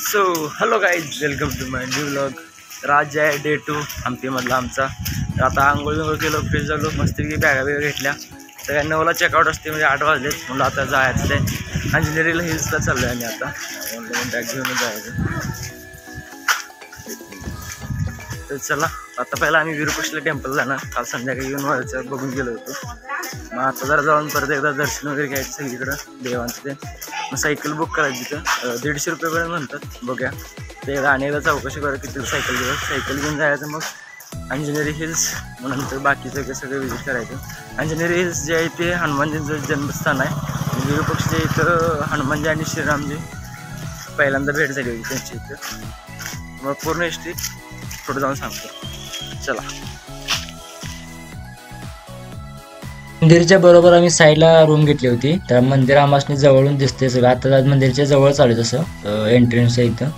So hello guys, welcome to my new vlog. तर आज आहे डे 2 हम्पीमधला आमचा. तर आता आंघोळ केलो, फ्रेश झालो, मस्तपैकी बॅगा बिगा घेतल्या. तर 9ला चेकआउट असते, म्हणजे 8 वाजलेत. म्हणलं आता जायचं ते अंजनेरी हिल्सला चाललो आहे. आम्ही आता बॅग घेऊन जायचं. तर चला आता पहिला आम्ही विरूपाक्षला टेम्पल जाणार. काल संध्याकाळी येऊन व्हायचं बघून गेलो होतो. मग आता जरा जाऊन परत एकदा दर्शन वगैरे घ्यायचं सगळीकडं देवांचं ते. मग सायकल बुक करायची तिथं 150 रुपयेपर्यंत म्हणतात. बघूया ते अनेकदा चौकशी करा किती सायकल घेऊन घेऊन जायचं. मग अंजनेरी हिल्स, मग नंतर बाकीचं सगळं विजिट करायचं. अंजनेरी हिल्स जे आहे ते हनुमानजींचं जन्मस्थान आहे. विरूपाक्षच्या इथं हनुमानजी आणि श्रीरामजी पहिल्यांदा भेट झाली होती त्यांच्या इथं. मग पूर्ण हिस्ट्री पुढे जाऊन सांगतो. चला. मंदिरच्या बरोबर आम्ही साईडला रूम घेतली होती. तर मंदिर आम्हाला जवळून दिसते सगळं. आता मंदिरच्या जवळ चालू तसं एंट्रन्स आहे इथं.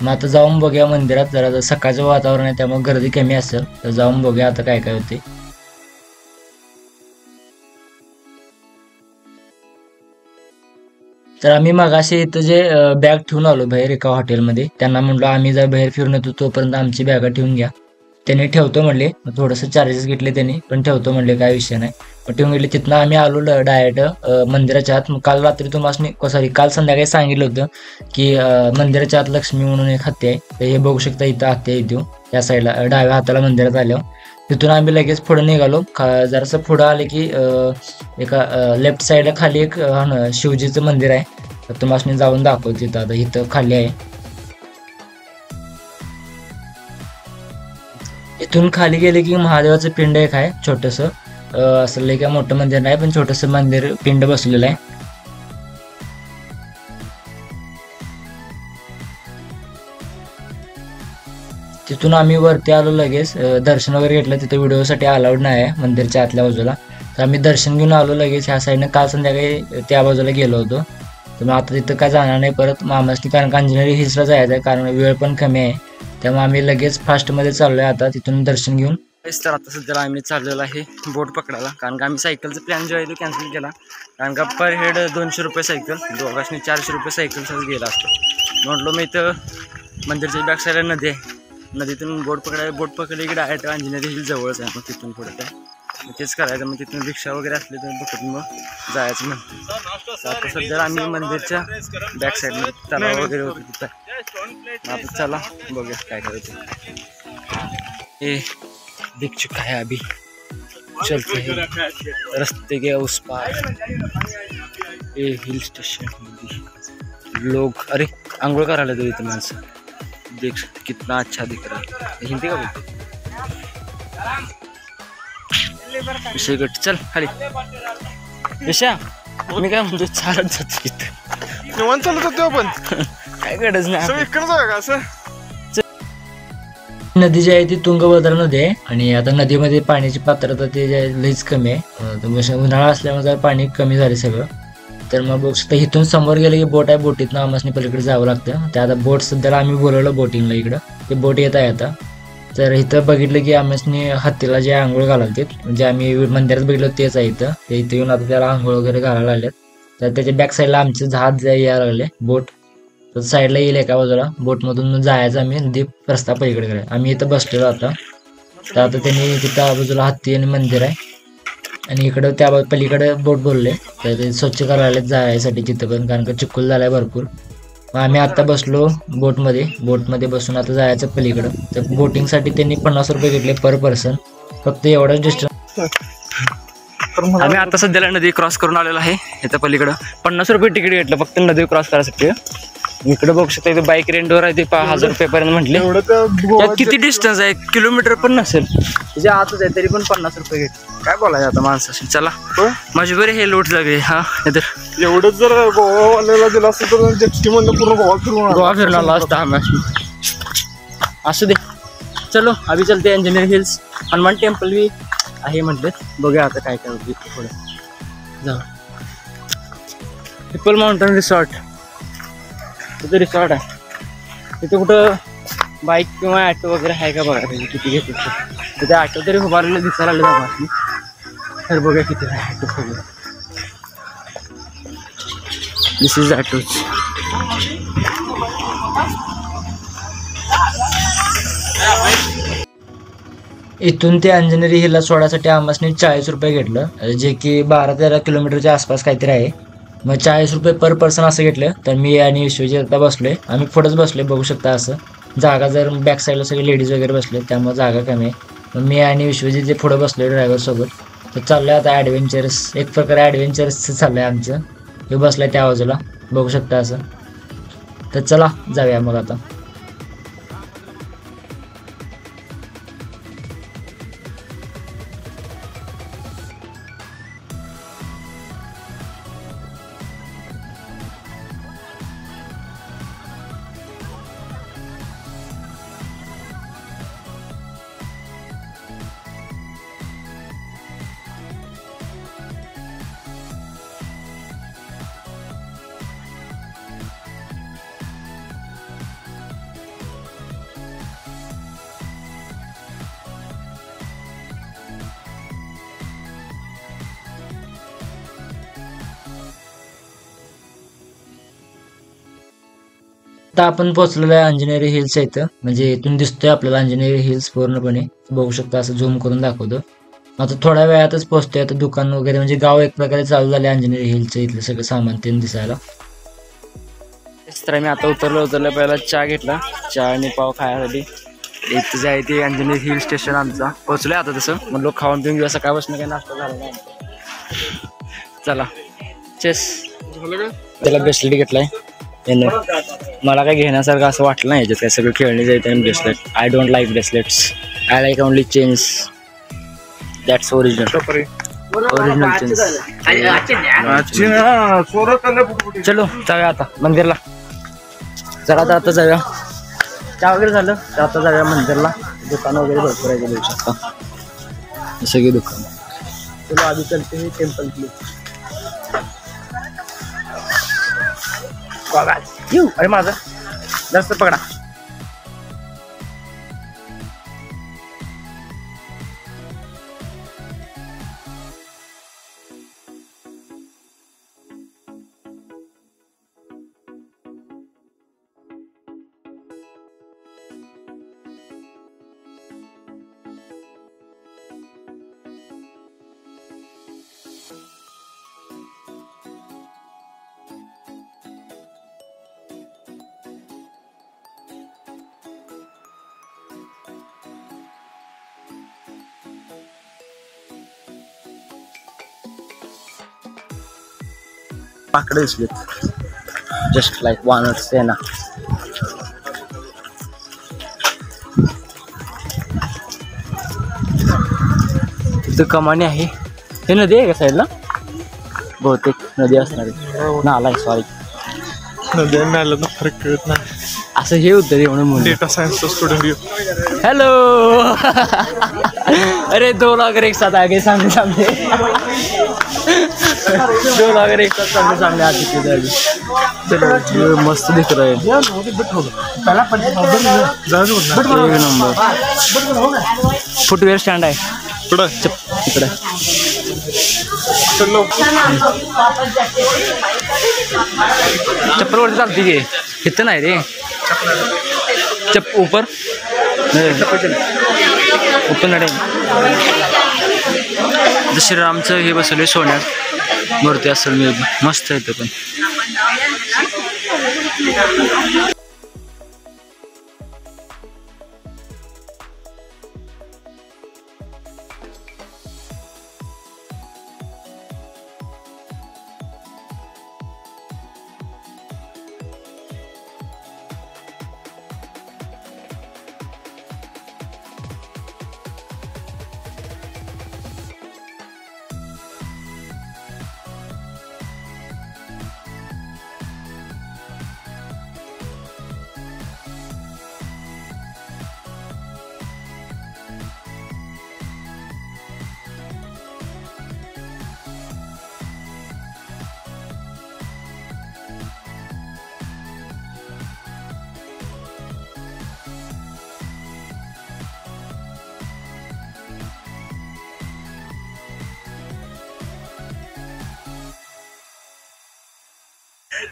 मग आता जाऊन बघूया मंदिरात. जरा सकाळचं वातावरण आहे त्यामुळे गर्दी कमी असेल. तर जाऊन बघूया आता काय काय होते. तर आम्ही मगाशी इथं जे बॅग ठेवून आलो बाहेर एका हॉटेलमध्ये. त्यांना म्हणलो आम्ही जर बाहेर फिरून येतो तोपर्यंत आमची बॅगा ठेवून घ्या. त्यांनी ठेवतो म्हणले. थोडंसं चार्जेस घेतले त्यांनी, पण ठेवतो म्हणले, काय विषय नाही. मग ठेवून गेले. तिथनं आम्ही आलो डायरेक्ट मंदिराच्या आत. काल रात्री तुम्हाला सॉरी काल संध्याकाळी सांगितलं होतं की मंदिराच्या आत लक्ष्मी म्हणून एक हत्ती आहे. तर हे बघू शकता इथं हत्ती आहे. इथं त्या साईडला डाव्या हाताला मंदिरात आल्यावर. तिथून आम्ही लगेच पुढे निघालो. जरासं पुढं आले की एका लेफ्ट साईडला खाली एक शिवजीचं मंदिर आहे. तर तुम्हाला जाऊन दाखवतो तिथं. आता इथं खाली आहे. इथून खाली गेले की महादेवाचं पिंड एक आहे छोटंसं. असं लय काय मोठं मंदिर नाही, पण छोटंसं मंदिर पिंड बसलेलं आहे. तिथून आम्ही वरती आलो लगेच. दर्शन वगैरे घेतलं. तिथं व्हिडिओसाठी अलाउड नाही आहे मंदिरच्या आतल्या बाजूला. तर आम्ही दर्शन घेऊन आलो लगेच ह्या साईडनं. काल संध्याकाळी त्या बाजूला गेलो होतो. तर मग आता तिथं काय जाणार नाही परत मामासनी, कारण का अंजनेरी हिल्सला जायचं आहे. कारण वेळ पण कमी आहे. त्यामुळे आम्ही लगेच फास्टमध्ये चाललो आहे आता तिथून दर्शन घेऊन. तर आता सध्याला आम्ही चाललेलो आहे बोट पकडायला. कारण का आम्ही सायकलचा प्लॅन जो आहे तो कॅन्सल केला. कारण का पर हेड 200 रुपये सायकल, दोघांनी 400 रुपये सायकलचाच गेला असतो. म्हटलो मी इथं मंदिरच्या बॅक साईडला नदी आहे. नदीतून बोट पकडली की डायरेक्ट अंजनेरी हिल जवळच आहे. मग तिथून पुढे काय मग तेच करायचं. मग तिथून रिक्षा वगैरे असले तर पकडून मग जायचं म्हणतो. आता सध्याला आम्ही मंदिरच्या बॅक साईडला तलाव वगैरे होतं तिथं. आता चला बघूया काय करायचं. हे दिख चुका है अभी, चलते हैं रस्ते के उस पार. ये हिल स्टेशन लोग अरे आंघोळ करायला दो इथं माणसं. देख कितना अच्छा दिख रहा है. हिंदी का बोलते विषय गट. चल खाली विषया. मी काय म्हणतो चालत जातो तिथं निवांत चालत होतो आपण. काय गरज नाही. असं नदी जी आहे ती तुंगभद्रा नदी आहे. आणि आता नदीमध्ये पाण्याची पात्रता ते लईच कमी आहे. उन्हाळा असल्यामुळे जर पाणी कमी झाले सगळं. तर मग बघू शकता इथून समोर गेलं की बोट आहे. बोटीतनं आम्हाला पलीकडे जावं लागतं. त्या आता बोट सध्याला आम्ही बोलवलं बोटिंगला इकडं. ते बोट येत आहे आता. तर इथं बघितलं की आम्हाला हत्तीला जे आंघोळ घालायला म्हणजे आम्ही मंदिरात बघितलं तेच आहे इथं. ते इथं येऊन आता त्याला आंघोळ वगैरे घालायला लागल्यात. तर त्याच्या बॅक साईडला आमचे जहाज यायला लागले बोट. तर साईडला येईल एका बाजूला. बोटमधून जायचं आम्ही नदी रस्ता पलीकडे करायला. आम्ही इथं बसलेलो आता. तर आता त्यांनी तिथं बाजूला हत्ती आणि मंदिर आहे. आणि इकडं त्या पलीकडे बोट बोलले. तर ते स्वच्छ करायला जायसाठी तिथं पण, कारण का चिखल झालाय भरपूर. मग आम्ही आता बसलो बोटमध्ये बसून आता जायचं पलीकडं. तर बोटिंगसाठी त्यांनी 50 रुपये घेतले पर पर्सन. फक्त एवढंच डिस्टन्स. आम्ही आता सध्याला नदी क्रॉस करून आलेलो आहे. इथं पलीकडं 50 रुपये तिकीट घेतलं फक्त नदी क्रॉस करायसाठी. इकडे बघू शकता इथे बाईक रेंटवर आहे ते 1000 रुपयेपर्यंत म्हटले. किती डिस्टन्स आहे, किलोमीटर पण नसेल त्याच्या आतच आहे, तरी पण 50 रुपये घेतले. काय बोलायचं आता माणसाशी. चला माझी बरे हे लोट लागले. हा इधर एवढंच जर गोवावाल्याला दिलं असतं तर जेट्टी मधलं पूर्ण गोवा फिरून आला असता आम्ही. असू दे. चलो अभी चलते अंजनेरी हिल्स. हनुमान टेम्पल भी आहे म्हटलं. बघूया आता काय काय होतं पुढे जाऊ. Triple mountain resort. तिथं रिसॉर्ट आहे. तिथे कुठं बाईक किंवा ॲटो वगैरे आहे का बघा किती घेते. तिथे ॲटो तरी उभारलेलं दिसायला आलं जाऊ. तर बघूया किती आहे ॲटो सगळं. दिस इज ॲटोच. इथून ते अंजनेरी हिलला सोडायसाठी आम्हाला 40 रुपये घेतलं, जे की 12-13 किलोमीटरच्या आसपास काहीतरी आहे. मग 40 रुपये पर पर्सन असं घेतलं. तर मी आणि विश्वजित आता बसलोय, आम्ही पुढंच बसलोय, बघू शकता. असं जागा जर बॅक साईडला सगळे लेडीज वगैरे बसले, त्यामुळे जागा कमी आहे. मग मी आणि विश्वजित जे पुढं बसलोय ड्रायव्हर सोबत. तर चाललंय आता ॲडव्हेंचरस, एक प्रकारे ॲडव्हेंचरसचं चाललंय आमचं. हे बसलंय त्या बाजूला, बघू शकता असं. तर चला जाऊया मग आता. आता आपण पोहोचलेलो आहे अंजनेरी हिल्स इथं. म्हणजे इथून दिसतोय आपल्याला अंजनेरी हिल्स पूर्णपणे, बघू शकता. असं झूम करून दाखवतो. आता थोड्या वेळातच पोहोचतोय. आता दुकान वगैरे म्हणजे गाव एक प्रकारे चालू झाले अंजनेरी हिल्सचं. इथलं सगळं सामान ते दिसायला. तर मी आता उतरलो पहिला चहा घेतला, चहा आणि पाव खायसाठी. इथं जे आहे ते अंजनेरी हिल स्टेशन आमचा पोहोचलोय आता. तसं म्हणलो खाऊन पिऊन घेऊया, सकाळपासून काही नाश्ता झाला नाही. चला चेस. त्याला ब्रेसलेट घेतलाय यानं. मला काय घेण्यासारखं असं वाटलं नाही याच्यात, काय सगळं खेळणी जायचं आणि bracelet. I don't like bracelets, I like only chains. That's original chains. चलो जाऊया आता मंदिरला. चला आता जाऊया. चहा वगैरे झालं तर आता जाऊया मंदिरला. दुकान वगैरे भरपूर आहे, बघू शकता सगळी दुकान. चलो आधी चलते मी टेम्पल की. अरे माझं जास्त पकडा. पाकडे दिसलेत, जस्ट लाईक वानर सेना. इथं कमानी आहे. हे नदी आहे का साईडला? बहुतेक नदी असणार आहे. नाला आहे, सॉरी. नदी नाल्यात फरक कळत नाही. असं हे होतं रे म्हणून. डेटा सायन्सचा स्टुडंट. हेलो. अरे 2 लोग एक साथ आ गए सामने सामने. 2 लोग एक साथ सामने सामने आ चुके हैं. चलो मस्त दिख रहा है. एक नंबर. फुटवेअर स्टँड आहे इकडे. चप्पल वरती चालते की, इथं नाही रे. ऊपर ऊपर नाही. श्रीरामचं हे बसवले सोन्यात मूर्ती असेल मी. मस्त आहे ते पण.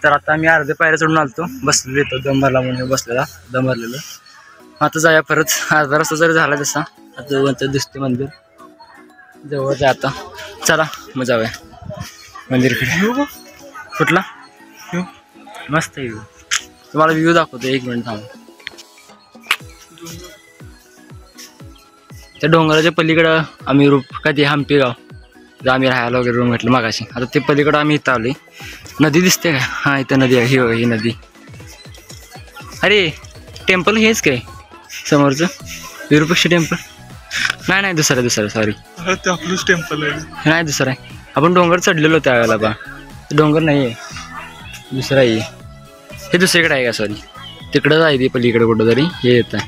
तर आता आम्ही अर्धे पायऱ्या चढून आलतो, बसलेलो येतो दम भरला म्हणून बसलेला दम भरलेलं. आता जाऊया परत. अर्धा रस्ता जरी झाला तसा आता वरचं दिसते मंदिर जवळच आहे आता. चला मग जाऊया मंदिरकडे. कुठला मस्त व्ह्यू तुम्हाला व्ह्यू दाखवतो. 1 मिनिट थांब. त्या डोंगराच्या पलीकडं आम्ही कधी हम्पी गाव जर आम्ही राहायला वगैरे रूम घेतलं मागाशी. आता ते पलीकडं आम्ही इथं आलोय. नदी दिसते का? हां इथं नदी आहे. ही नदी. अरे टेम्पल हेच काय समोरचं विरूपाक्ष टेम्पल? नाही दुसरं सॉरी ते आपलंच टेम्पल आहे. नाही दुसरं आहे. आपण डोंगर चढलेलो त्यावेळेला बा. डोंगर नाही आहे दुसरा आहे. हे दुसरीकडे आहे का? सॉरी तिकडंच आहे ते पलीकडे कुठं तरी. हे येतं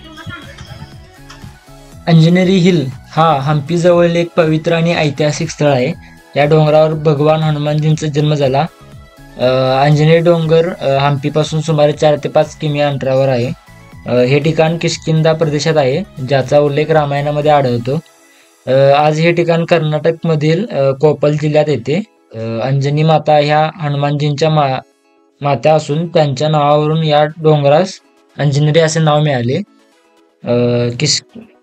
अंजनेरी हिल हा हम्पी जवळील एक पवित्र आणि ऐतिहासिक स्थळ आहे. या डोंगरावर भगवान हनुमानजींचा जन्म झाला. अंजनेरी डोंगर हम्पीपासून सुमारे 4 ते 5 किमी अंतरावर आहे. हे ठिकाण किष्किंधा प्रदेशात आहे ज्याचा उल्लेख रामायणामध्ये आढळतो. आज हे ठिकाण कर्नाटकमधील कोप्पल जिल्ह्यात येते. अंजनी माता ह्या हनुमानजींच्या माता असून त्यांच्या नावावरून या डोंगरास अंजनेरी असे नाव मिळाले.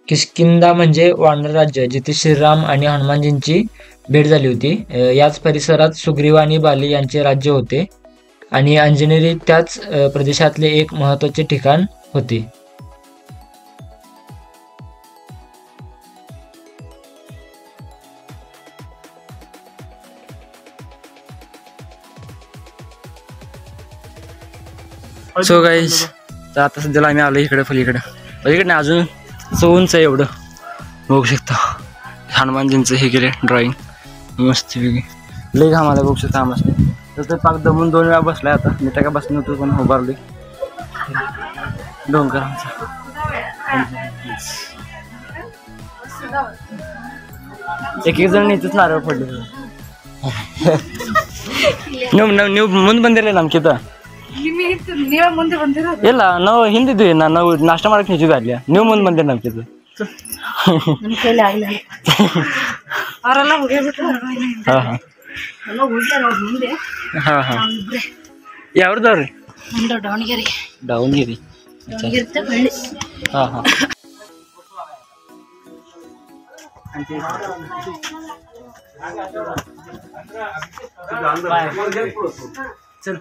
किष्किंधा म्हणजे वानर राज्य जिथे श्रीराम आणि हनुमानजींची भेट झाली होती. याच परिसरात सुग्रीव आणि बाली यांचे राज्य होते आणि अंजनेरी त्याच प्रदेशातले एक महत्त्वाचे ठिकाण होते. सो गाईज तर आता सध्याला आम्ही आलो इकडे पलीकडे नाही अजून उंच आहे एवढं बघू शकता. हनुमानजींचं हे केले ड्रॉइंग मस्त लई घाम आला बघू शकता आम्हाला. तर पाक दमून 2 वेळा बसलाय. आता मी त्या काय बसलो नव्हतो पण उभारलोय डोंगर आमचा. एक जण इथंच नारळ पडले. न्यू ಮುಂದೆ ಬಂದಿರಲಿಲ್ಲ ನಮ್ಮ ಕಿತ ಇಲ್ಲ ನಾವು ಹಿಂದಿದ್ವಿ. ನಾವು ನಾಷ್ಟ ಮಾಡಕ್ಕೆ ನಿಜ ಅಲ್ಲಿ ನೀವು ಮುಂದೆ ಬಂದಿರಿ ನಮ್ಮ ಕಿತ. ಯಾವ್ದವ್ರಿ? ದಾವಣಗೆರೆ. ಹಾಂ चल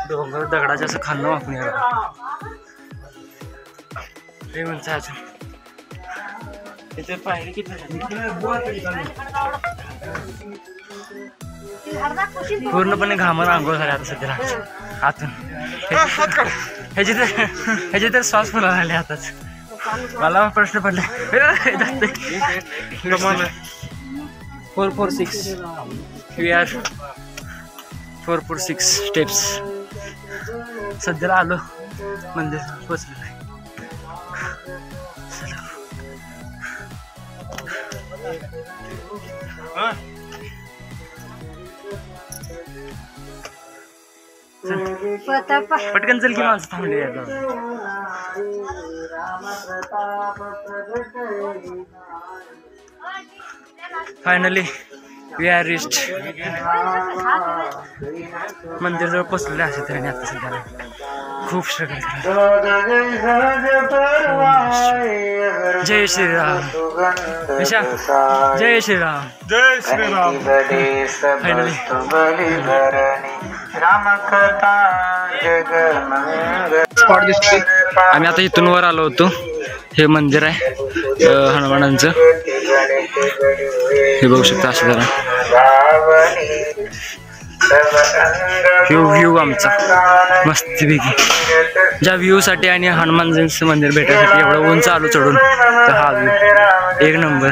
डोंगर दगडाच्या असं खाल्लं आपण लय उंच आहे अजून. इथे पायरी किती पूर्णपणे घामाला आंघोळ झाली आता सध्याला आतून. ह्याची तर श्वास फुला झाले आताच. मला प्रश्न पडला 446 वी आर 446 स्टेप्स. सध्याला आलो मंदिर पोचलेलं आहे. पटकन चल की माणसं थांबली. Finally we are reached. मंदिर जवळ पोचलेलं असेल तरी आता सध्याला खूप स्ट्रगल जय श्रीराम निशा जय श्रीराम जय श्रीराम. फायनली आम्ही आता इथून वर आलो होतो. हे मंदिर आहे हनुमानांचं. हे बघू शकता असं जरा व्ह्यू आमचा मस्तपैकी. ज्या व्ह्यू साठी आणि हनुमानजींचं मंदिर भेटायसाठी एवढं उंच आलो चढून तर हा व्ह्यू एक नंबर.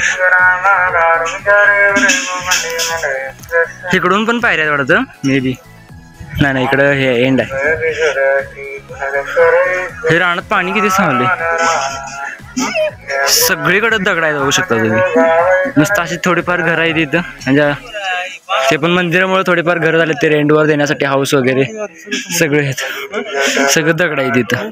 तिकडून पण पायऱ्या वाटतं मे बी. नाही इकडं हे एंड आहे. हे रानात पाणी किती थांबले. सगळीकडे दगड आहे बघू शकता तुम्ही. नुसतं अशी थोडीफार घर आहे तिथं म्हणजे ते पण मंदिरामुळे थोडेफार घर झाले. ते रेंटवर देण्यासाठी हाऊस वगैरे सगळे आहेत. सगळं दगड आहे तिथं.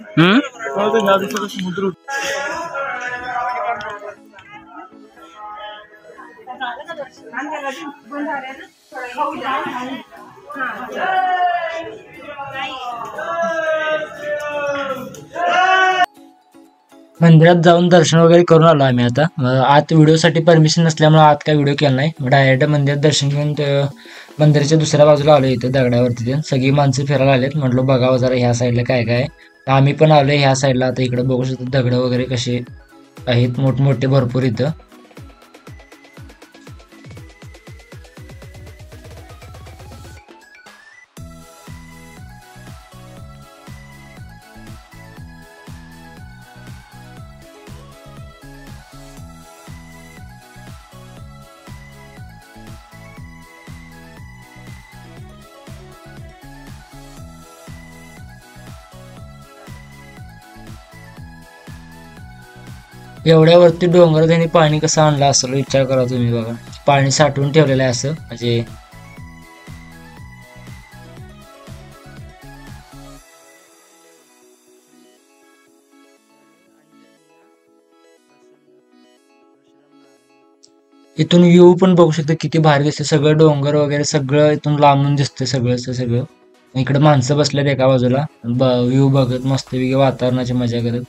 मंदिरात जाऊन दर्शन वगैरे करून आलो आम्ही आता. आत व्हिडिओसाठी परमिशन नसल्यामुळे आत काय व्हिडिओ केला नाही. डायरेक्ट मंदिरात दर्शन घेऊन मंदिराच्या दुसऱ्या बाजूला आलो. इथं दगडावरती सगळी माणसं फिरायला आलेत. म्हटलं बघावं जरा ह्या साईडला काय काय. आम्ही पण आलोय ह्या साईडला. आता इकडे बघू शकतो दगड वगैरे कसे आहेत मोठमोठे भरपूर इथं. एवढ्यावरती डोंगर त्यांनी पाणी कसं आणलं असेल विचार करा तुम्ही. बघा पाणी साठवून ठेवलेलं आहे असं म्हणजे. इथून व्ह्यू पण बघू शकता किती भारी दिसते. सगळं डोंगर वगैरे सगळं इथून लांबून दिसतं सगळं. इकडे माणसं बसल्यात एका बाजूला व्ह्यू बघत मस्त वातावरणाची मजा करत.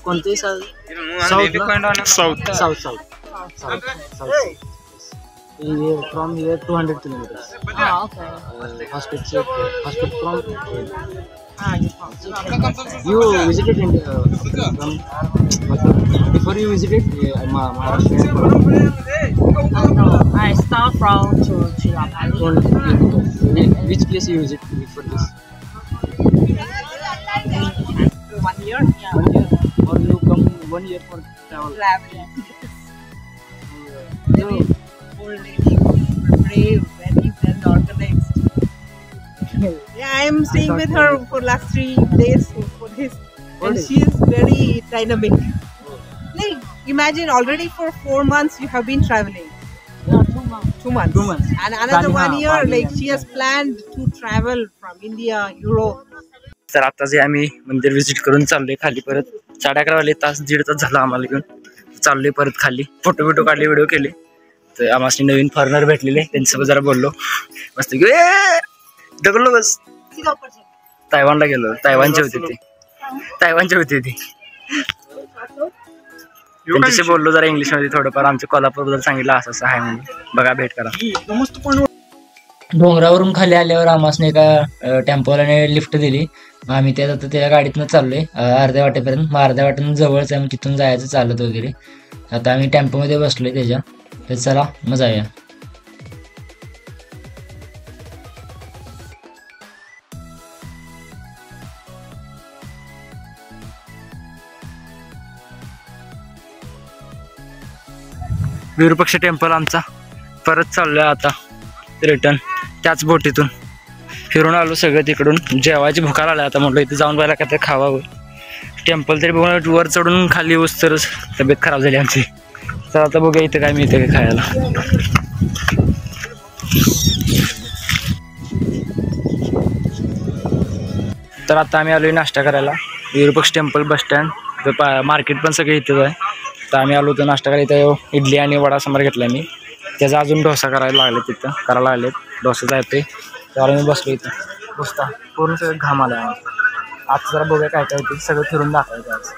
कोणतेही south from here 200 kilometers. Okay. Hospital from you visited India before you visited Maharashtra. No, I start from Chilapalli. Which place you visit before this? 1 year. Yeah. Or you come 1 year for travel? Traveling. Very old lady, brave, very well organized. Yeah, I am staying with her for last 3 days for this, and she is very dynamic. Like, imagine already for 4 months you have been traveling. Yeah, 2 months. 2 months. And another Planning, 1 year, planning. like she has planned to travel from India, Europe. तर आता जे आम्ही मंदिर visit करून चाललोय खाली परत. 11:30 वाजले, दीड तास झाला आम्हाला घेऊन. चाललोय परत खाली. फोटो काढले, व्हिडिओ केले. तर आम्हाला नवीन फॉरेनर भेटलेले, त्यांच्यासोबत जरा बोललो मस्त. दगडलो बस. तायवानला गेलो. तायवानचे होते ते. त्यांच्याशी बोललो जरा इंग्लिश मध्ये थोडंफार. आमच्या कोल्हापूर बद्दल सांगितलं असं आहे म्हणून. बघा भेट करा. डोंगरावरून खाली आल्यावर आम्हाला एका टेम्पोवाल्याने लिफ्ट दिली. आम्ही त्या गाडीतनं चाललोय अर्ध्या वाटेपर्यंत. मग अर्ध्या वाटेपर्यंत जवळच आहे, मग तिथून जायचं चालत वगैरे. आता आम्ही टेम्पोमध्ये बसलोय त्याच्या. तर चला मग जाऊया. विरूपाक्ष टेम्पल आमचा परत चाललोय आता रिटर्न त्याच बोटीतून. फिरून आलो सगळं तिकडून. जेवायची भुका लागल्या आता. म्हटलं इथे जाऊन पाहिला काय खावावं. टेम्पल तरी बघून वर चढून खाली येऊस तरच तब्येत खराब झाली आमची. तर आता बघूया इथं काय मिळतं काय खायला. तर आता आम्ही आलोय नाश्ता करायला. Virupaksha temple bus stand. Market पण सगळे इथेच आहे. तर आम्ही आलो होतो नाश्ता करायला. इथं इडली आणि वडा सांबार घेतला मी. त्याचा अजून डोसा करायला लागलेत. डोसा येते. त्यावर मी बसलो इथं. बसता पूर्ण सगळं घाम आला. आता जरा बघूया काय काय होते. सगळं फिरून दाखवायचं आज.